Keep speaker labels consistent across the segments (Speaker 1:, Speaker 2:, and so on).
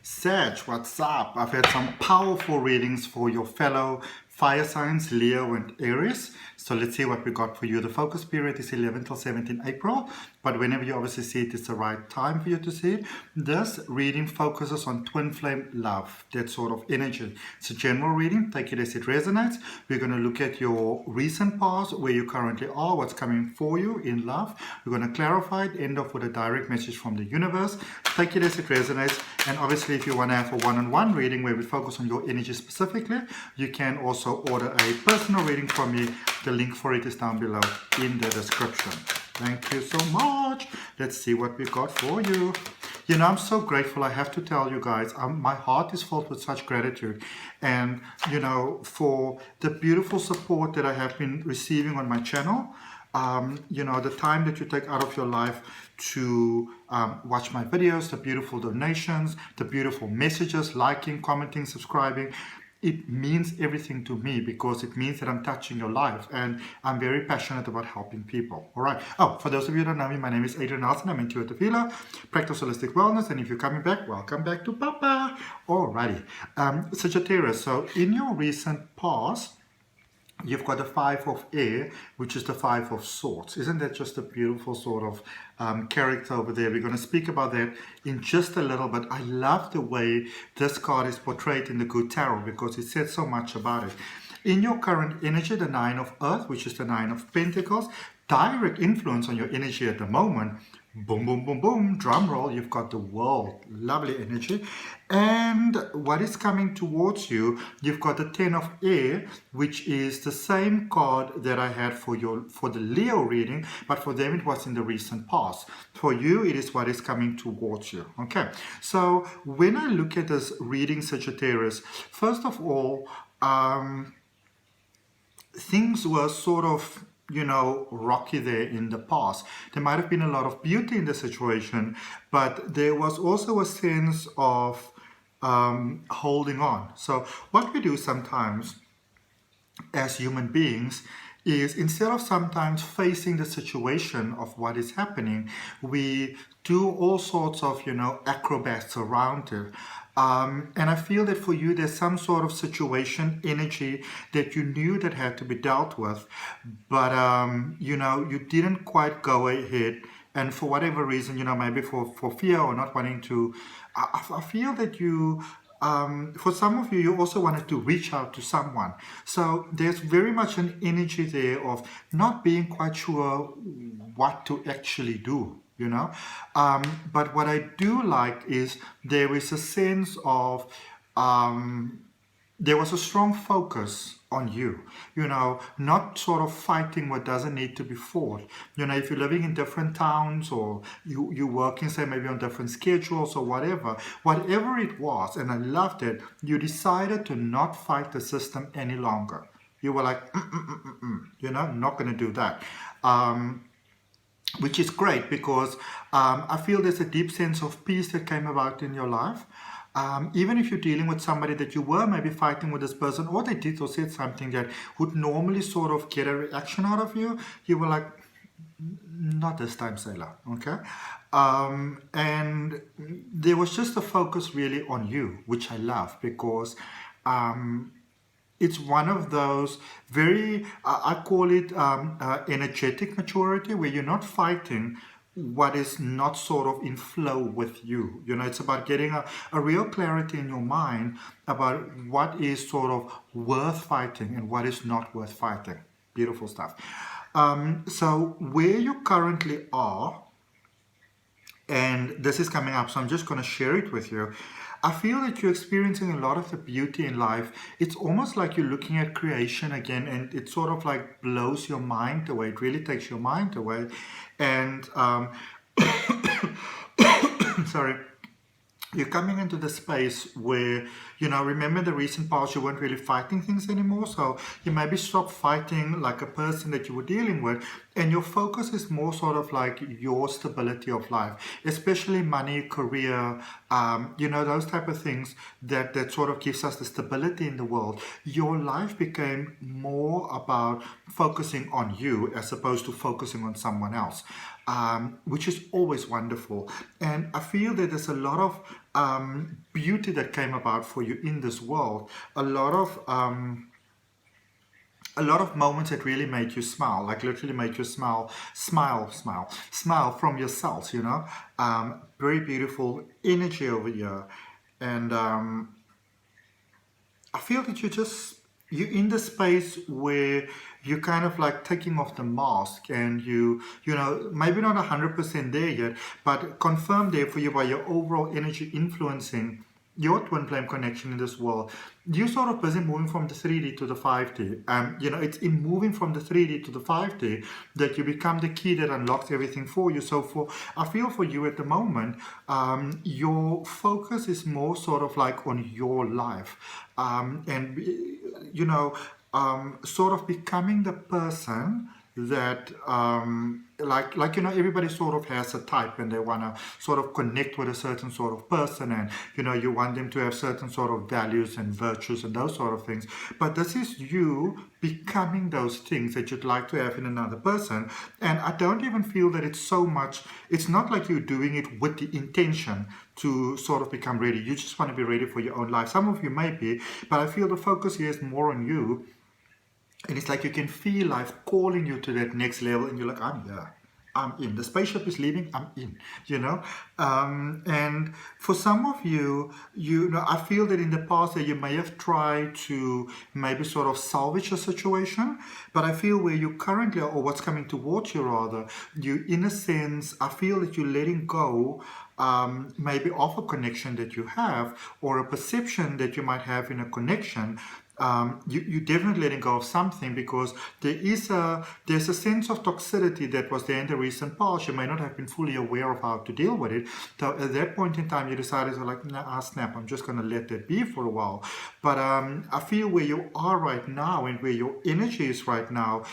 Speaker 1: Sag, what's up? I've had some powerful readings for your fellow fire signs, Leo and Aries. So let's see what we got for you. The focus period is 11 till 17 April, but whenever you obviously see it, it's the right time for you to see it. This reading focuses on twin flame love, that sort of energy. It's a general reading, take it as it resonates. We're going to look at your recent past, where you currently are, what's coming for you in love. We're going to clarify it, end off with a direct message from the universe. Take it as it resonates. And obviously, if you want to have a one-on-one reading where we focus on your energy specifically, you can also order a personal reading from me. The link for it is down below in the description. Thank you so much. Let's see what we got for you. You know, I'm so grateful. I have to tell you guys, my heart is filled with such gratitude. And, you know, for the beautiful support that I have been receiving on my channel. You know, the time that you take out of your life to watch my videos, the beautiful donations, the beautiful messages, liking, commenting, subscribing. It means everything to me because it means that I'm touching your life, and I'm very passionate about helping people. All right. Oh, for those of you who don't know me, my name is Adrian H. I'm intuitive healer, practice holistic wellness, and if you're coming back, welcome back to Papa. Alrighty. Sagittarius. So in your recent past, you've got the Five of Air, which is the Five of Swords. Isn't that just a beautiful sort of character over there? We're going to speak about that in just a little bit. I love the way this card is portrayed in the Good Tarot because it says so much about it. In your current energy, the Nine of Earth, which is the Nine of Pentacles, direct influence on your energy at the moment. Boom, boom, boom, boom, drum roll, you've got the World, lovely energy. And what is coming towards you, you've got the Ten of Air, which is the same card that I had for the Leo reading, but for them it was in the recent past. For you, it is what is coming towards you. Okay, so when I look at this reading, Sagittarius, first of all, things were sort of, you know, rocky there in the past. There might have been a lot of beauty in the situation, but there was also a sense of holding on. So what we do sometimes as human beings is, instead of sometimes facing the situation of what is happening, we do all sorts of, you know, acrobats around it. And I feel that for you, there's some sort of situation, energy that you knew that had to be dealt with, but, you know, you didn't quite go ahead. And for whatever reason, you know, maybe for fear or not wanting to, I feel that you, for some of you, you also wanted to reach out to someone. So there's very much an energy there of not being quite sure what to actually do. You know, but what I do like is there is a sense of, there was a strong focus on you, you know, not sort of fighting what doesn't need to be fought. You know, if you're living in different towns or you're working, say, maybe on different schedules or whatever it was, and I loved it, you decided to not fight the system any longer. You were like, you know, not going to do that. Which is great because I feel there's a deep sense of peace that came about in your life. Even if you're dealing with somebody that you were maybe fighting with this person, or they did or said something that would normally sort of get a reaction out of you, you were like, not this time, Sailor, okay? And there was just a focus really on you, which I love because it's one of those very, I call it energetic maturity, where you're not fighting what is not sort of in flow with you. You know, it's about getting a real clarity in your mind about what is sort of worth fighting and what is not worth fighting. Beautiful stuff. So where you currently are, and this is coming up, so I'm just going to share it with you. I feel that you're experiencing a lot of the beauty in life. It's almost like you're looking at creation again, and it sort of like blows your mind away. It really takes your mind away. And, sorry, you're coming into the space where, you know, remember the recent past, you weren't really fighting things anymore. So you maybe stop fighting like a person that you were dealing with, and your focus is more sort of like your stability of life, especially money, career, you know, those type of things that sort of gives us the stability in the world. Your life became more about focusing on you as opposed to focusing on someone else. which is always wonderful. And I feel that there's a lot of beauty that came about for you in this world, a lot of moments that really make you smile, like literally make you smile from yourself, you know. Very beautiful energy over here. And I feel that you're in the space where you're kind of like taking off the mask, and you know, maybe not 100% there yet, but confirmed there for you by your overall energy influencing your twin flame connection in this world. You're sort of busy moving from the 3D to the 5D. You know, it's in moving from the 3D to the 5D that you become the key that unlocks everything for you. So I feel for you at the moment, your focus is more sort of like on your life, and you know, sort of becoming the person that like you know, everybody sort of has a type, and they want to sort of connect with a certain sort of person, and you know, you want them to have certain sort of values and virtues and those sort of things. But this is you becoming those things that you'd like to have in another person. And I don't even feel that it's so much, it's not like you're doing it with the intention to sort of become ready. You just want to be ready for your own life. Some of you may be, but I feel the focus here is more on you. And it's like you can feel life calling you to that next level, and you're like, I'm here, I'm in. The spaceship is leaving, I'm in, you know. And for some of you, you know, I feel that in the past that you may have tried to maybe sort of salvage a situation, but I feel where you currently are, or what's coming towards you rather, you, in a sense, I feel that you're letting go maybe of a connection that you have, or a perception that you might have in a connection. You definitely letting go of something, because there's a sense of toxicity that was there in the recent past. You may not have been fully aware of how to deal with it. So at that point in time, you decided, like, nah, snap, I'm just going to let that be for a while. But I feel where you are right now and where your energy is right now,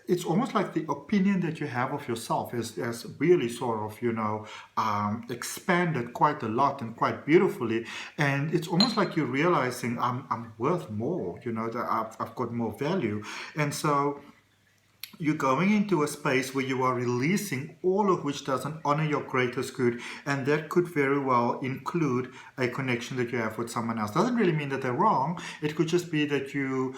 Speaker 1: it's almost like the opinion that you have of yourself has really sort of, you know, expanded quite a lot and quite beautifully. And it's almost like you're realizing, I'm worth more, you know, that I've got more value. And so you're going into a space where you are releasing all of which doesn't honor your greatest good, and that could very well include a connection that you have with someone else. Doesn't really mean that they're wrong. It could just be that you,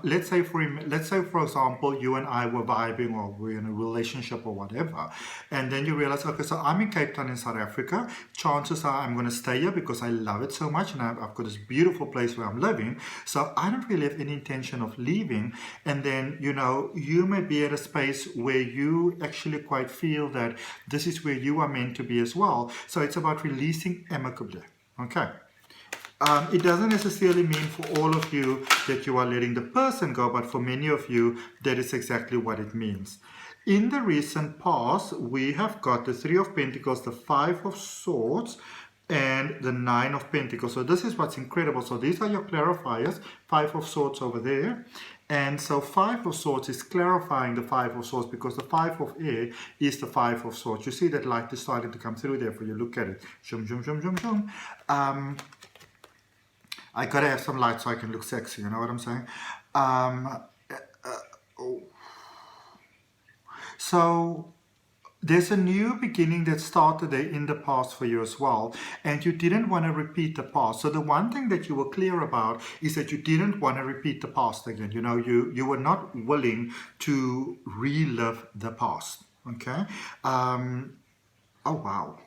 Speaker 1: let's say for example, you and I were vibing, or we're in a relationship or whatever, and then you realize, okay, so I'm in Cape Town in South Africa. Chances are I'm going to stay here because I love it so much, and I've got this beautiful place where I'm living. So I don't really have any intention of leaving. And then, you know, you may be at a space where you actually quite feel that this is where you are meant to be as well. So it's about releasing amicably. Okay. It doesn't necessarily mean for all of you that you are letting the person go, but for many of you, that is exactly what it means. In the recent past, we have got the Three of Pentacles, the Five of Swords, and the Nine of Pentacles. So this is what's incredible. So these are your clarifiers, Five of Swords over there. And so Five of Swords is clarifying the Five of Swords, because the Five of Air is the Five of Swords. You see that light is starting to come through there for you. Look at it. Zoom, zoom, zoom, zoom, zoom. I gotta have some light so I can look sexy, you know what I'm saying? So there's a new beginning that started there in the past for you as well, and you didn't want to repeat the past. So the one thing that you were clear about is that you didn't want to repeat the past again. You know, you were not willing to relive the past. Okay. Oh wow.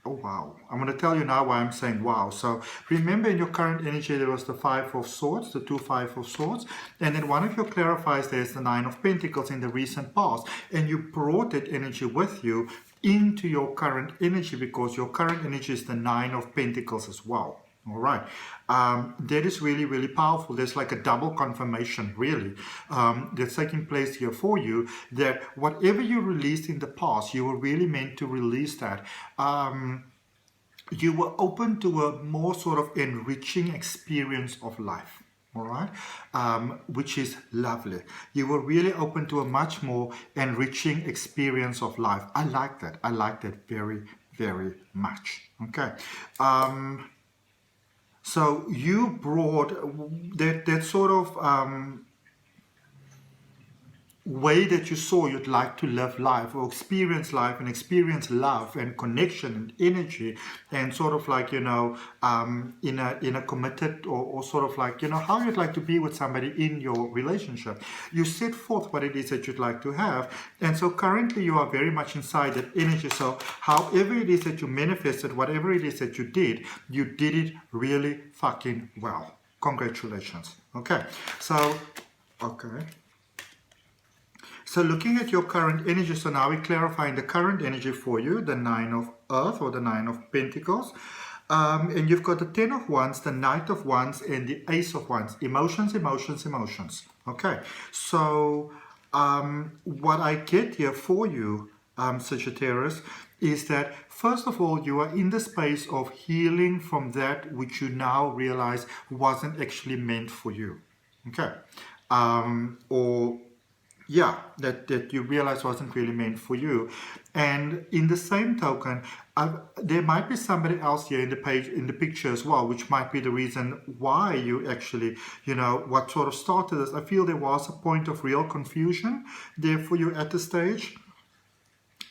Speaker 1: Oh wow. I'm going to tell you now why I'm saying wow. So remember, in your current energy there was the Five of Swords, the two Five of Swords, and then one of your clarifiers there's the Nine of Pentacles in the recent past, and you brought that energy with you into your current energy, because your current energy is the Nine of Pentacles as well. All right. That is really, really powerful. There's like a double confirmation, really, that's taking place here for you, that whatever you released in the past, you were really meant to release that. You were open to a more sort of enriching experience of life. All right, which is lovely. You were really open to a much more enriching experience of life. I like that. I like that very, very much. Okay. So you brought that sort of way that you saw you'd like to live life or experience life and experience love and connection and energy and sort of like, you know, in a committed or sort of like, you know, how you'd like to be with somebody in your relationship. You set forth what it is that you'd like to have. And so currently you are very much inside that energy. So however it is that you manifested, whatever it is that you did it really fucking well. Congratulations. Okay. So, okay. So looking at your current energy, so now we're clarifying the current energy for you, the Nine of Earth or the Nine of Pentacles. And you've got the Ten of Wands, the Knight of Wands, and the Ace of Wands. Emotions, emotions, emotions. Okay, so what I get here for you, Sagittarius, is that first of all, you are in the space of healing from that which you now realize wasn't actually meant for you. Okay, that you realize wasn't really meant for you. And in the same token, there might be somebody else here in the picture as well, which might be the reason why you actually, you know, what sort of started this. I feel there was a point of real confusion there for you at the stage.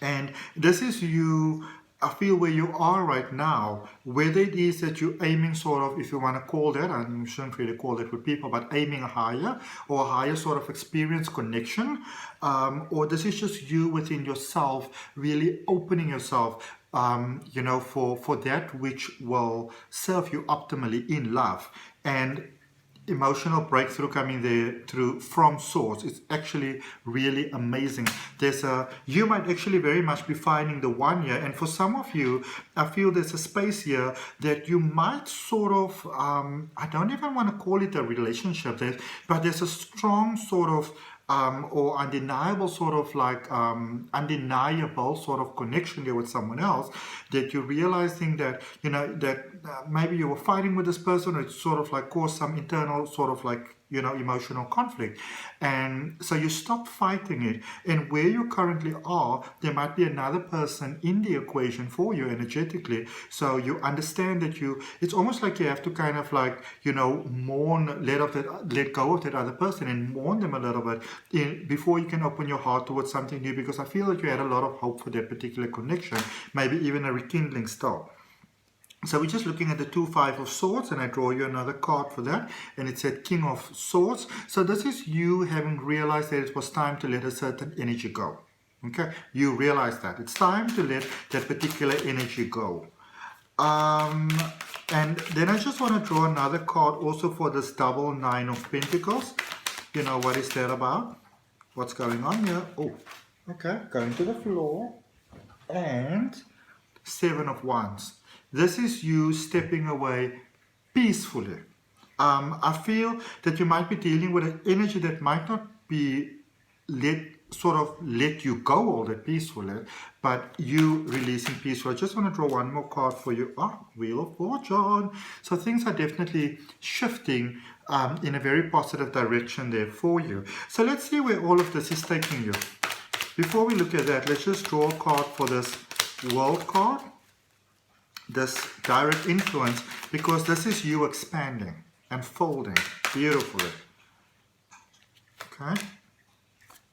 Speaker 1: And this is you, I feel, where you are right now, whether it is that you're aiming sort of, if you want to call that, I shouldn't really call it with people, but aiming higher or a higher sort of experience connection, or this is just you within yourself, really opening yourself, you know, for that which will serve you optimally in love. And emotional breakthrough coming there from source. It's actually really amazing. You might actually very much be finding the one here, and for some of you, I feel there's a space here that you might sort of, I don't even want to call it a relationship, but there's a strong sort of or undeniable sort of like undeniable sort of connection there with someone else, that you're realizing that, you know, that maybe you were fighting with this person, or it sort of like caused some internal sort of like, you know, emotional conflict, and so you stop fighting it. And where you currently are, there might be another person in the equation for you energetically, so you understand that it's almost like you have to kind of like, you know, let go of that other person and mourn them a little bit before you can open your heart towards something new, because I feel that you had a lot of hope for that particular connection, maybe even a rekindling still. So we're just looking at the 2 5 of Swords, and I draw you another card for that, and it said King of Swords. So this is you having realized that it was time to let a certain energy go. Okay, you realize that it's time to let that particular energy go. And then I just want to draw another card also for this double Nine of Pentacles. You know, what is that about? What's going on here? Oh, okay, going to the floor. And Seven of Wands. This is you stepping away peacefully. I feel that you might be dealing with an energy that might not be let you go all that peacefully, but you releasing peacefully. I just want to draw one more card for you. Wheel of Fortune. So things are definitely shifting in a very positive direction there for you. So let's see where all of this is taking you. Before we look at that, let's just draw a card for this World card. This direct influence, because this is you expanding and folding beautifully. Okay,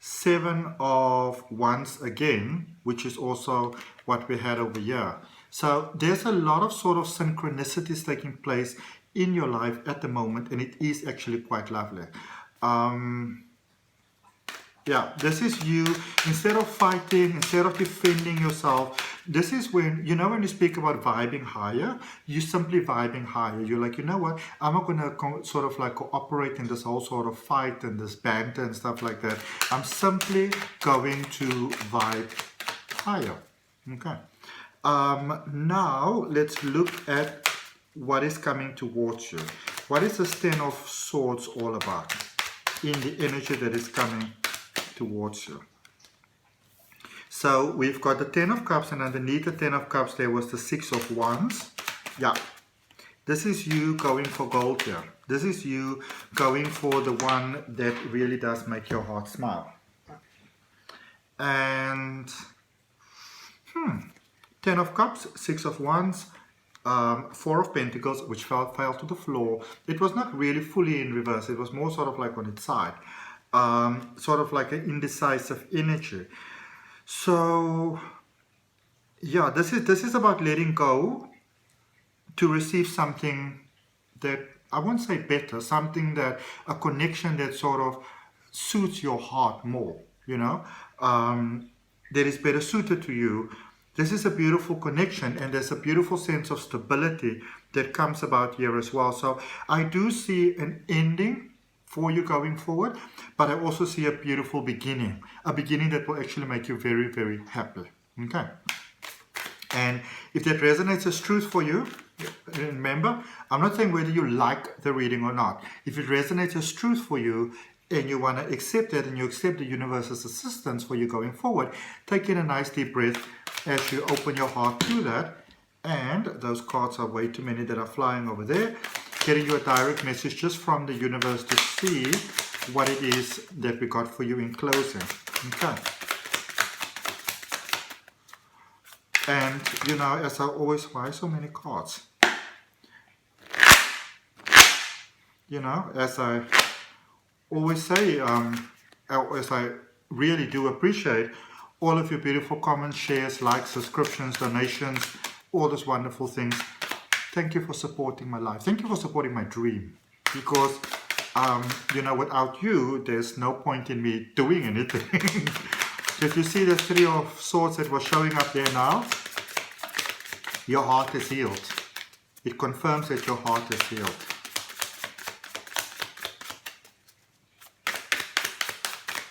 Speaker 1: Seven of Wands again, which is also what we had over here. So there's a lot of sort of synchronicities taking place in your life at the moment, and it is actually quite lovely. Yeah, this is you, instead of fighting, instead of defending yourself, this is when, you know, when you speak about vibing higher, you simply vibing higher. You're like, you know what, I'm not going to sort of like cooperate in this whole sort of fight and this banter and stuff like that. I'm simply going to vibe higher. Okay. Now, let's look at what is coming towards you. What is this Ten of Swords all about in the energy that is coming towards you? So we've got the Ten of Cups, and underneath the Ten of Cups there was the Six of Wands. Yeah, this is you going for gold here. This is you going for the one that really does make your heart smile. And Ten of Cups, Six of Wands, Four of Pentacles, which fell to the floor. It was not really fully in reverse. It was more sort of like on its side. sort of like an indecisive energy. So yeah, this is about letting go to receive something that, I won't say better, something that, a connection that sort of suits your heart more, you know, that is better suited to you. This is a beautiful connection, and there's a beautiful sense of stability that comes about here as well. So I do see an ending for you going forward, but I also see a beautiful beginning, a beginning that will actually make you very, very happy. Okay. And if that resonates as truth for you, remember, I'm not saying whether you like the reading or not. If it resonates as truth for you and you want to accept it and you accept the universe's assistance for you going forward, take in a nice deep breath as you open your heart to that. And those cards are way too many that are flying over there. Getting you a direct message just from the universe to see what it is that we got for you in closing. Okay. And, you know, as I always, why so many cards? You know, as I always say, as I really do appreciate all of your beautiful comments, shares, likes, subscriptions, donations, all those wonderful things. Thank you for supporting my life. Thank you for supporting my dream. Because, you know, without you, there's no point in me doing anything. If you see the Three of Swords that was showing up there now, your heart is healed. It confirms that your heart is healed.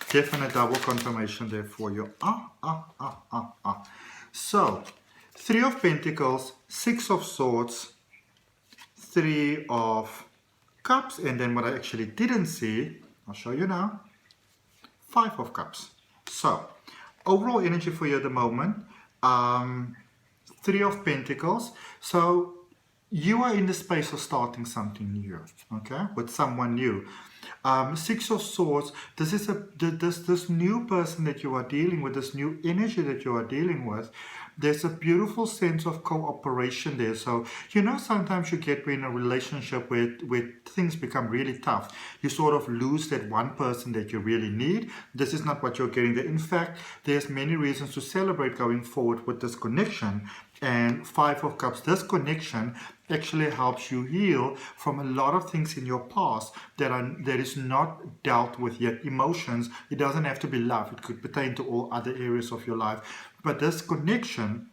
Speaker 1: Definite double confirmation there for you. So, Three of Pentacles, Six of Swords, Three of Cups, and then what I actually didn't see, I'll show you now, Five of Cups. So, overall energy for you at the moment, Three of Pentacles. So, you are in the space of starting something new, okay, with someone new. Six of Swords, this is this new person that you are dealing with, this new energy that you are dealing with. There's a beautiful sense of cooperation there. So, you know, sometimes you get in a relationship where things become really tough. You sort of lose that one person that you really need. This is not what you're getting there. In fact, there's many reasons to celebrate going forward with this connection. And Five of Cups, this connection actually helps you heal from a lot of things in your past that is not dealt with yet. Emotions, it doesn't have to be love. It could pertain to all other areas of your life. But this connection,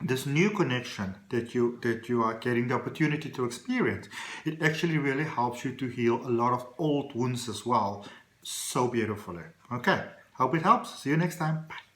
Speaker 1: this new connection that you are getting the opportunity to experience, it actually really helps you to heal a lot of old wounds as well. So beautifully. Okay, hope it helps. See you next time. Bye.